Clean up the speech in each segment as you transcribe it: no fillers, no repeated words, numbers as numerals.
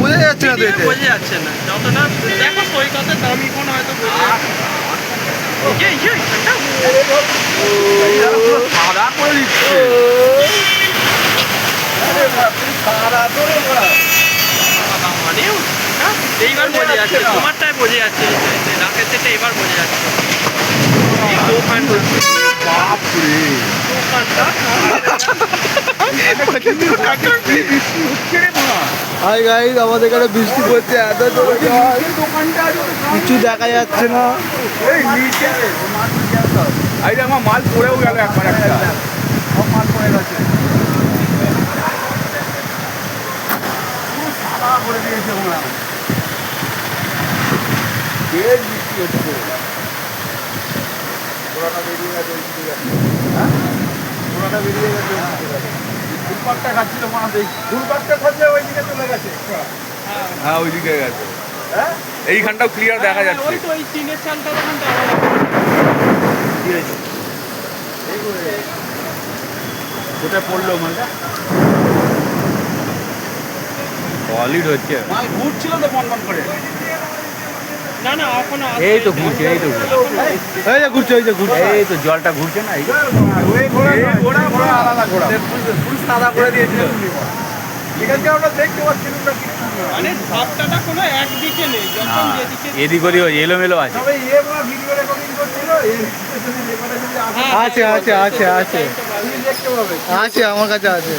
বোঝা যাচ্ছে না তো এতে। বোঝা যাচ্ছে না যতটা দেখো সৈকতের দামি ফোন হয়তো বোঝা যাচ্ছে। সাদা করে দিচ্ছে। মানে এইবার বোঝা যাচ্ছে, তোমারটাই বোঝা যাচ্ছে, রাকের থেকে এবার বোঝা যাচ্ছে। এই দোকানটা বাপরে দোকানটা হাই গাইস, আমাদের এখানে বৃষ্টি পড়ছে, এত জোরে জল, কিছু দেখা যাচ্ছে না। এই আমার মাল পড়েও গেল একবার একটা। সব মাল পড়ে গেছে, সাদা করে দিয়েছে ওরা। বেশ বৃষ্টি হচ্ছে, ঘোড়াটা বেরিয়ে গেছে, হ্যাঁ ঘোড়াটা বেরিয়ে গেছে। ফুলপাকটা খাচ্ছিল মনে হয়, ফুলপাকটা খাচ্ছে ওইদিকে চলে গেছে। হ্যাঁ ওইদিকে গেছে, হ্যাঁ এইখানটাও ক্লিয়ার দেখা যাচ্ছে। ওই তো ওই টিনের চালটা ওখানটা কি হয়েছে? কোথায় পড়লো মালটা? সলিড হচ্ছে। মাল ঘুরছিল তো বন বন করে। না না এখনো এই তো ঘুরছে, এই তো ঘুরছে, এই যে ঘুরছে, এই যে ঘুরছে, এই তো জলটা ঘুরছে না, এই ওই ঘোড়া ঘোড়া আলাদা ঘোড়া, ফুল সাদা করে দিয়েছিল। এখান থেকে আমরা দেখতে পাচ্ছিলাম না কিছু। মানে ধাপটাটা কোনো একদিকে নেই, যখন যেদিকে এদিক ওদিক এলোমেলো আছে। তবে এ বড় ভিডিও রেকর্ডিং করছিল, এই স্টেশনে রেকর্ডে যদি হ্যাঁ, আছে তুমি দেখতে পাবে, আছে আমার কাছে আছে।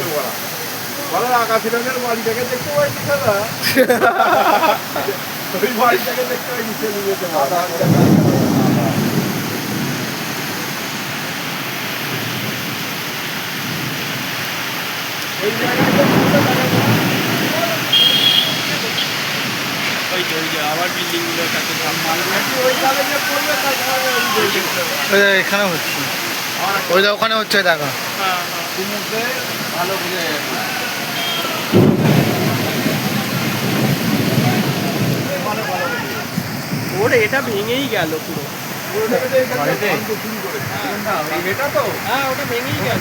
বলো আকাশি রঙের বাড়ি থেকে দেখতে পাইনি দাদা, ওই বাড়ি থেকে দেখতে পাই নিচে নিয়েছে দাদা। এই ওই যে আবার বিল্ডিং গুলোর কাছে এখানে হচ্ছে, ওই ওখানে হচ্ছে দেখা। হ্যাঁ ভালো বুঝে ওর এটা ভেঙেই গেল পুরো। এটা তো হ্যাঁ ওটা ভেঙেই গেল।